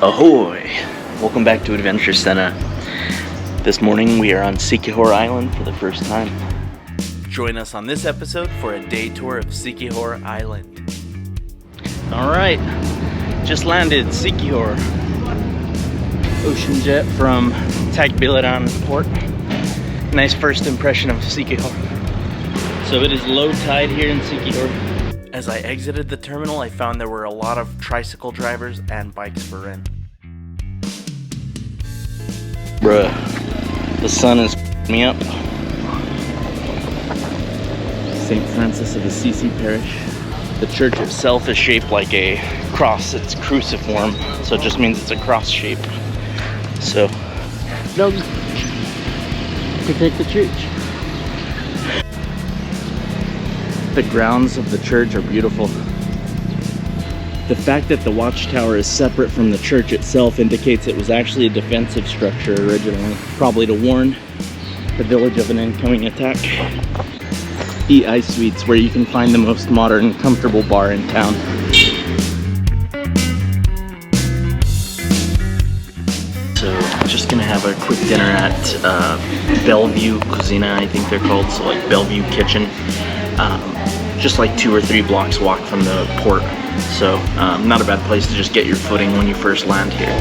Ahoy! Welcome back to Adventure Sena. This morning we are on Siquijor Island for the first time. Join us on this episode for a day tour of Siquijor Island. Alright, just landed Siquijor. Ocean jet from Tagbilaran Port. Nice first impression of Siquijor. So it is low tide here in Siquijor. As I exited the terminal, I found there were a lot of tricycle drivers and bikes for rent. Bruh, the sun is me up. St. Francis of Assisi Parish. The church itself is shaped like a cross. It's cruciform, so it just means it's a cross shape. So, no, protect the church. The grounds of the church are beautiful. The fact that the watchtower is separate from the church itself indicates it was actually a defensive structure originally, probably to warn the village of an incoming attack. Eat Ice Sweets, where you can find the most modern, comfortable bar in town. So, just gonna have a quick dinner at Bellevue Cucina, I think they're called, so like Bellevue Kitchen. Just like 2 or 3 blocks walk from the port. So not a bad place to just get your footing when you first land here.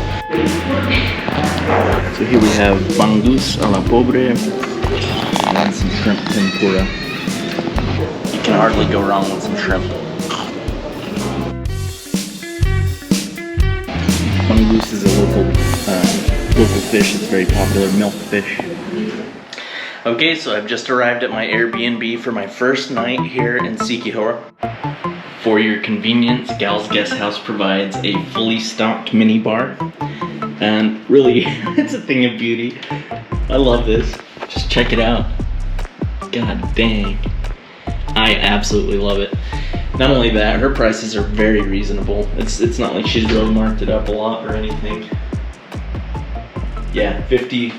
So here we have bangus a la pobre and some shrimp tempura. You can hardly go wrong with some shrimp. Bangus is a local fish. It's very popular, milk fish. Okay, so I've just arrived at my Airbnb for my first night here in Siquijor. For your convenience, Gal's Guest House provides a fully stocked mini bar. And really, it's a thing of beauty. I love this. Just check it out. God dang. I absolutely love it. Not only that, her prices are very reasonable. It's not like she's really marked it up a lot or anything. Yeah, 50.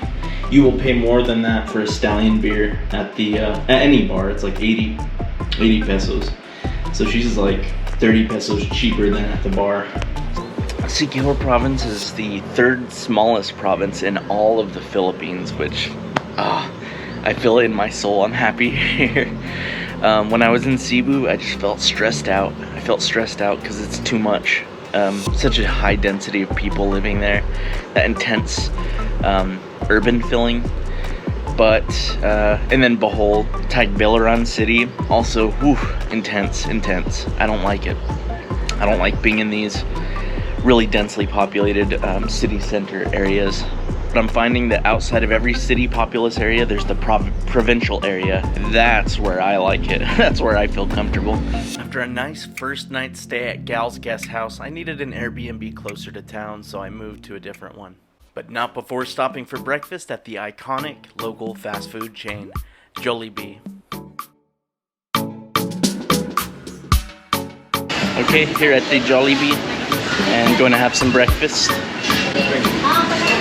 You will pay more than that for a stallion beer at the at any bar. It's like 80 pesos. So she's like 30 pesos cheaper than at the bar. Siquijor province is the 3rd smallest province in all of the Philippines, which I feel it in my soul. I'm happy here. When I was in Cebu, I just felt stressed out. I felt stressed out because it's too much. Such a high density of people living there. That intense urban feeling. But and then behold, Tagbilaran city, also intense. I don't like it. I don't like being in these really densely populated city center areas. But I'm finding that outside of every city populous area, there's the provincial area. That's where I like it. That's where I feel comfortable. After a nice first night stay at Gal's Guest House, I needed an Airbnb closer to town, so I moved to a different one. But not before stopping for breakfast at the iconic local fast food chain, Jollibee. Okay, here at the Jollibee, and going to have some breakfast.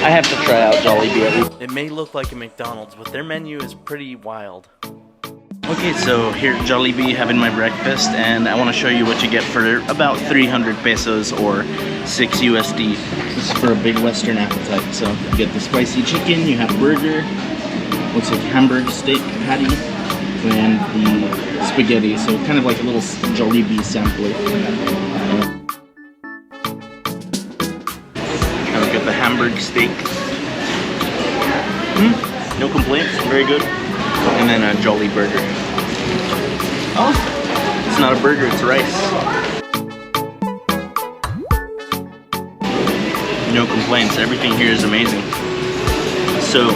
I have to try out Jollibee at least. It may look like a McDonald's, but their menu is pretty wild. Okay, so here at Jollibee having my breakfast, and I want to show you what you get for about 300 pesos or 6 USD. This is for a big Western appetite. So you get the spicy chicken, you have burger, looks like hamburger steak patty, and the spaghetti. So kind of like a little Jollibee sampler. Now we got the hamburger steak. No complaints, very good. And then a Jolly burger. Oh, it's not a burger, it's rice. No complaints, everything here is amazing. So,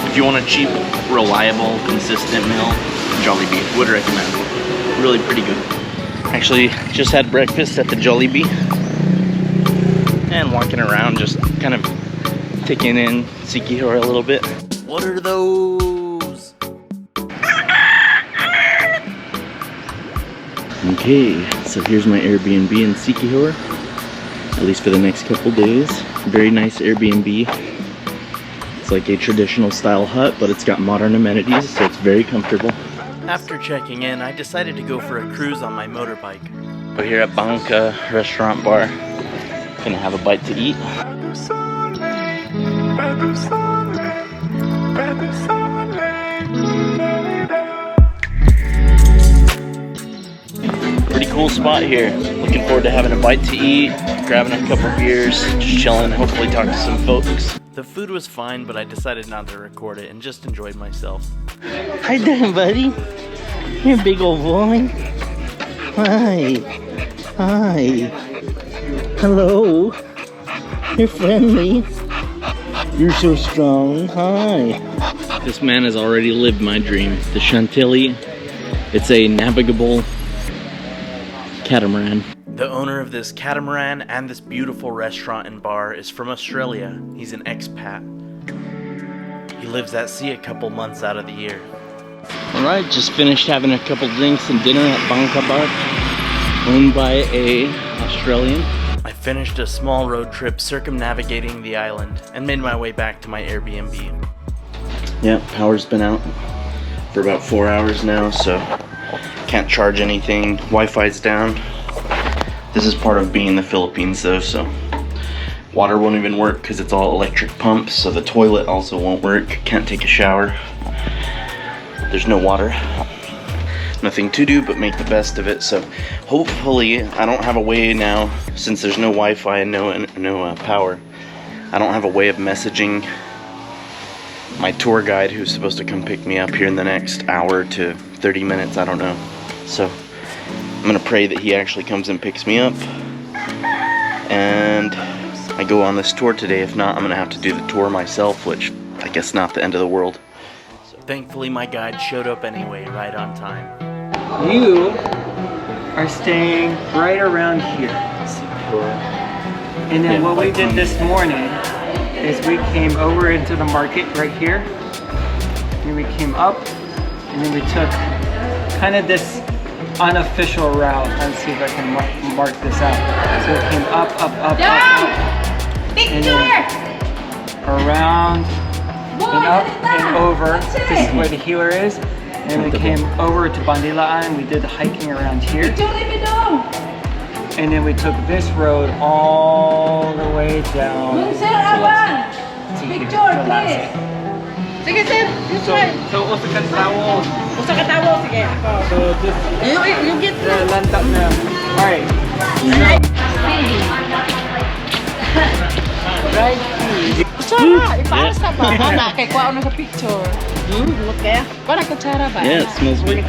if you want a cheap, reliable, consistent meal, Jollibee, would recommend. Really pretty good. Actually, just had breakfast at the Jollibee. And walking around, just kind of taking in Siquijor a little bit. What are those? Okay, so here's my Airbnb in Siquijor, at least for the next couple days. Very nice Airbnb. It's like a traditional style hut, but it's got modern amenities, so it's very comfortable. After checking in, I decided to go for a cruise on my motorbike. We're here at Banca Restaurant Bar. Gonna have a bite to eat. Pretty cool spot here. Looking forward to having a bite to eat, grabbing a couple beers, just chilling, hopefully talk to some folks. The food was fine, but I decided not to record it and just enjoyed myself. How you doing, buddy? You're a big old boy. Hi. Hi. Hello. You're friendly. You're so strong. Hi. This man has already lived my dream. The Chantilly. It's a navigable catamaran. The owner of this catamaran and this beautiful restaurant and bar is from Australia. He's an expat. He lives at sea a couple months out of the year. Alright, just finished having a couple drinks and dinner at Bangka Bar, owned by a Australian. I finished a small road trip circumnavigating the island and made my way back to my Airbnb. Yeah, power's been out for about 4 hours now, so can't charge anything. Wi-Fi's down. This is part of being in the Philippines though, so water won't even work because it's all electric pumps, so the toilet also won't work. Can't take a shower. There's no water. Nothing to do but make the best of it, so hopefully I don't have a way now, since there's no Wi-Fi and no power, I don't have a way of messaging my tour guide who's supposed to come pick me up here in the next hour to 30 minutes, I don't know. So I'm gonna pray that he actually comes and picks me up and I go on this tour today. If not, I'm gonna have to do the tour myself, which I guess not the end of the world. So thankfully my guide showed up anyway, right on time. You are staying right around here. And then what we did this morning is we came over into the market right here. And we came up and then we took kind of this unofficial route. Let's see if I can mark this out. So it came up, up, up, up, up. And then around and up and over. This is where the healer is. And we came over to Bandilaan. We did the hiking around here. And then we took this road all the way down to here, to Lhasa. Sige, sir. This way. So, usa ka tawol. Usa ka tawol, sige. So, this You get the lantap na. Alright. Right. Kutsara, ipasa ba? Hana, kay kuha ano sa picture. Look eh. Kuha na kutsara ba? Yeah, it smells good.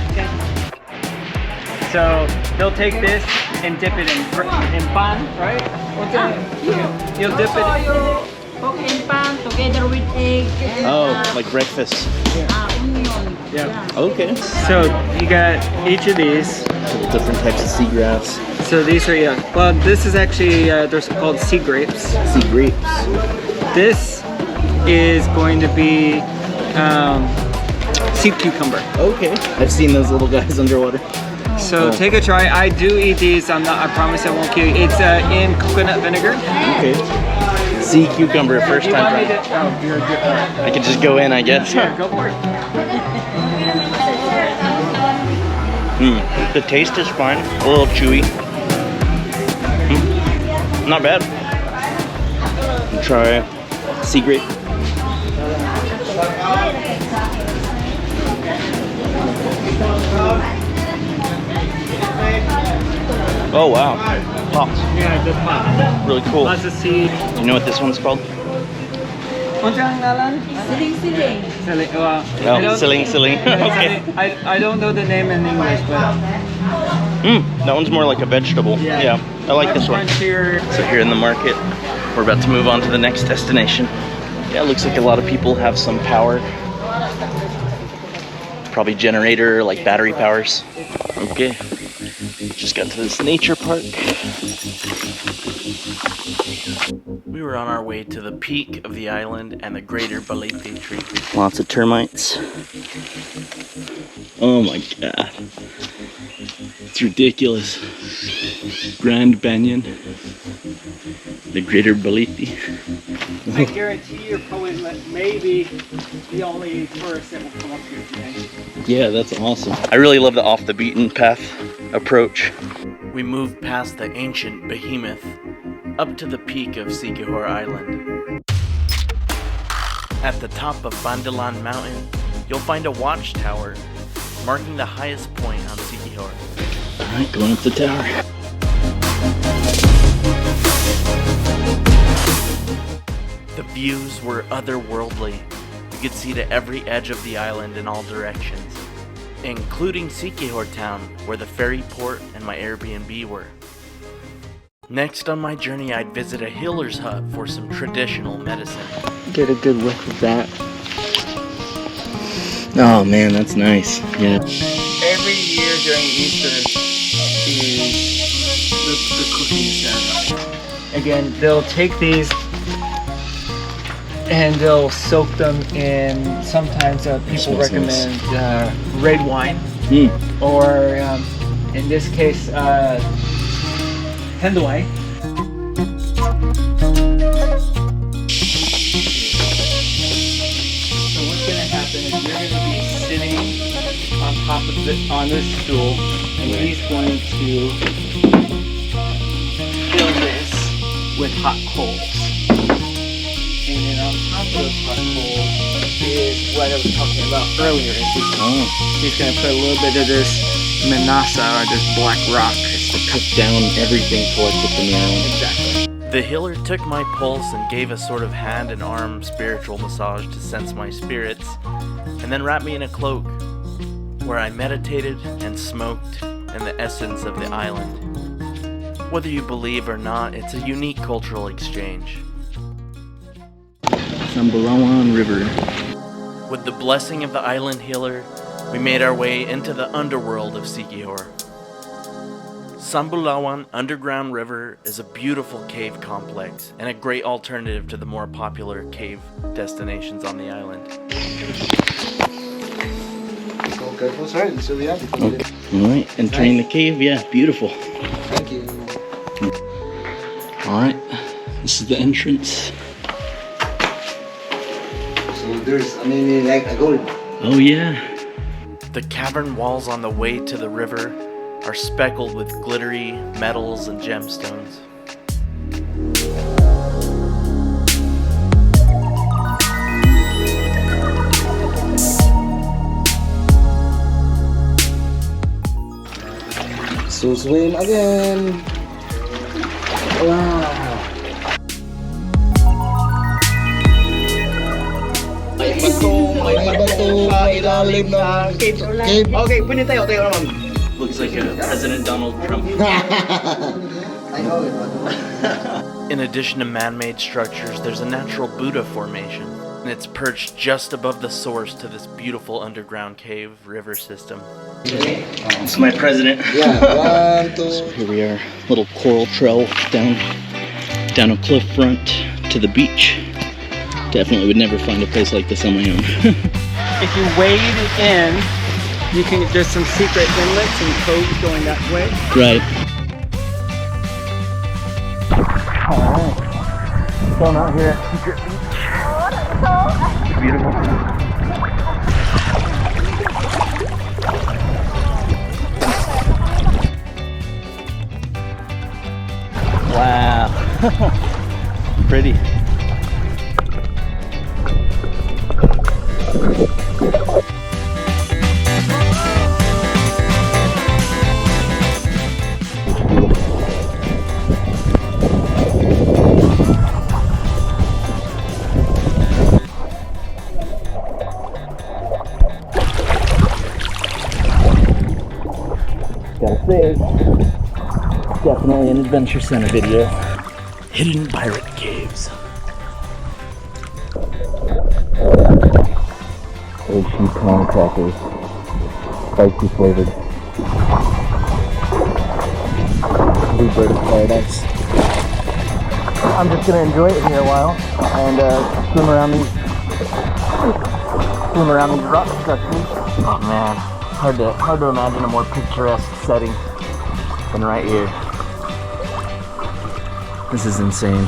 So, they'll take this and dip it in pan, right? You'll dip it in. Cook in pan together with egg. Oh, like breakfast. Onion. Yeah. Okay. So, you got each of these. Different types of seagrass. So these are, well, this is actually, they're called sea grapes. Sea grapes. This is going to be sea cucumber. Okay. I've seen those little guys underwater. So take a try. I do eat these. I promise I won't kill you. It's in coconut vinegar. Okay. Sea cucumber, first time trying. Oh, you're good. I could just go in, I guess. Yeah, go for it. The taste is fine. A little chewy. Not bad. Try sea grape. Oh wow, pops. Yeah, just pop. Really cool. Lots of seed. You know what this one's called? What's your ngalan? Siling. Siling. Oh, siling. Okay. I don't know the name in English, but that one's more like a vegetable. Yeah, I like this one. Here. So here in the market, we're about to move on to the next destination. Yeah, it looks like a lot of people have some power. Probably generator, like battery powers. Okay. Just got to this nature park. We were on our way to the peak of the island and the greater balete tree. Lots of termites. Oh my god. It's ridiculous. Grand Banyan. The greater balete. I guarantee you're probably maybe the only tourist that will come up here today. Yeah, that's awesome. I really love the off the beaten path approach. We moved past the ancient behemoth up to the peak of Siquijor Island. At the top of Bandalan Mountain, you'll find a watchtower marking the highest point on Siquijor. Alright, going up the tower. The views were otherworldly. You could see to every edge of the island in all directions, including Siquijor town, where the ferry port and my Airbnb were. Next on my journey, I'd visit a healer's hut for some traditional medicine. Get a good whiff of that. Oh man, that's nice. Yeah. Every year during Easter is the cooking ceremony. Again, they'll take these and they'll soak them in, sometimes people recommend red wine, or in this case, Hendoy. So what's going to happen is you're going to be sitting on top of on this stool, and he's going to fill this with hot coals. And then on top of those hot coals is what I was talking about earlier. He's going to put a little bit of this menasa, or this black rock. To cook down everything collected from the island. Exactly. The healer took my pulse and gave a sort of hand and arm spiritual massage to sense my spirits, and then wrapped me in a cloak, where I meditated and smoked in the essence of the island. Whether you believe or not, it's a unique cultural exchange. Sambalawan River. With the blessing of the island healer, we made our way into the underworld of Siquijor. Sambulawan Underground River is a beautiful cave complex and a great alternative to the more popular cave destinations on the island. Okay. Alright, entering the cave, yeah, beautiful. Thank you. Alright, this is the entrance. So there's like a gold. Oh yeah. The cavern walls on the way to the river are speckled with glittery metals and gemstones. So swim again. Wow. May bato sa ilalim ng cave. Okay, pwede tayo naman. Looks like a President Donald Trump. I know it. In addition to man-made structures, there's a natural Buddha formation, and it's perched just above the source to this beautiful underground cave river system. This is my president. Yeah, 1, 2. So here we are, little coral trail down a cliff front to the beach. Definitely would never find a place like this on my own. If you wade in, there's some secret inlets and coves going that way. Right. Alright. Going out here at Secret Beach. It's beautiful. Wow. Pretty. Gotta say, definitely an Adventure Sena video. Hidden pirate caves. Ocean prawn crackers, spicy flavored. Bluebird of paradise. I'm just gonna enjoy it here a while and swim around these rock structures. Oh man, hard to imagine a more picturesque setting than right here. This is insane.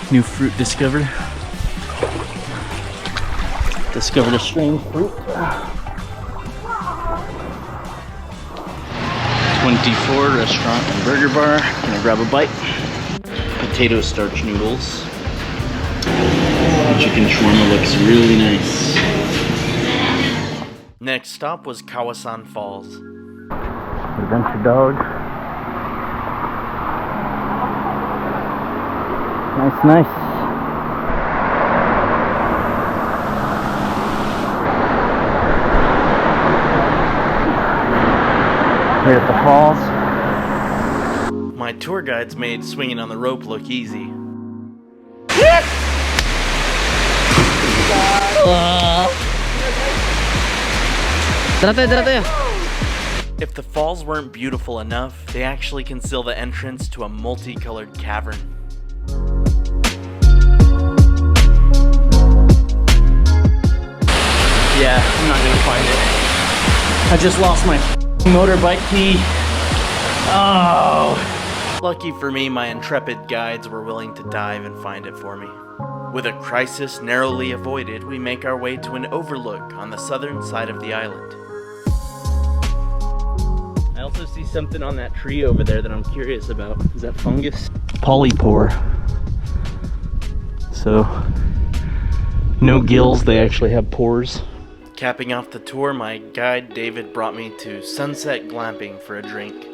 New fruit discovered. Discovered a strange fruit. 24 restaurant and burger bar. Gonna grab a bite. Potato starch noodles. The chicken shawarma looks really nice. Next stop was Kawasan Falls. Adventure dog. Nice. Here at the falls. My tour guides made swinging on the rope look easy. If the falls weren't beautiful enough, they actually conceal the entrance to a multicolored cavern. Yeah, I'm not gonna find it. I just lost my motorbike key. Oh. Lucky for me, my intrepid guides were willing to dive and find it for me. With a crisis narrowly avoided, we make our way to an overlook on the southern side of the island. I also see something on that tree over there that I'm curious about. Is that fungus? Polypore. So, no gills, they actually have pores. Capping off the tour, my guide David brought me to Sunset Glamping for a drink.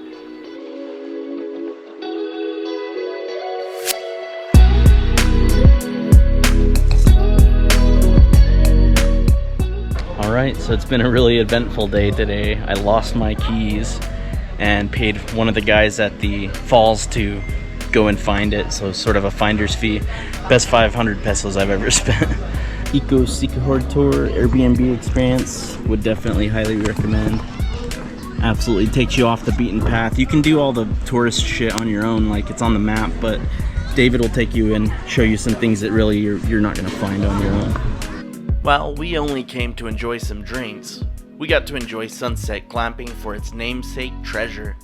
Alright, so it's been a really eventful day today. I lost my keys and paid one of the guys at the falls to go and find it, so sort of a finder's fee. Best 500 pesos I've ever spent. EcoSiquijor tour, Airbnb experience, would definitely highly recommend. Absolutely takes you off the beaten path. You can do all the tourist shit on your own, like it's on the map, but David will take you and show you some things that really you're not gonna find on your own. While we only came to enjoy some drinks, we got to enjoy Sunset Glamping for its namesake treasure.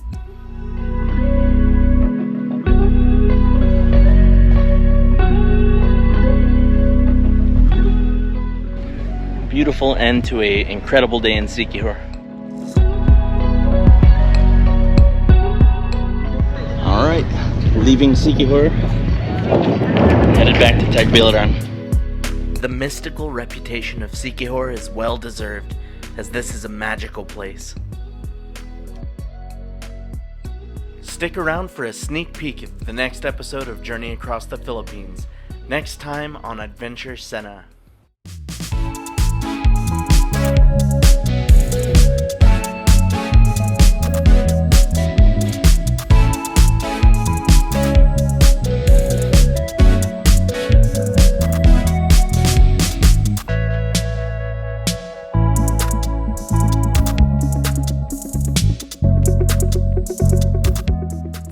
Beautiful end to an incredible day in Siquijor. Alright, leaving Siquijor, headed back to Tagbilaran. The mystical reputation of Siquijor is well deserved, as this is a magical place. Stick around for a sneak peek at the next episode of Journey Across the Philippines, next time on Adventure Sena.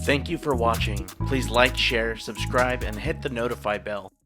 Thank you for watching. Please like, share, subscribe, and hit the notify bell.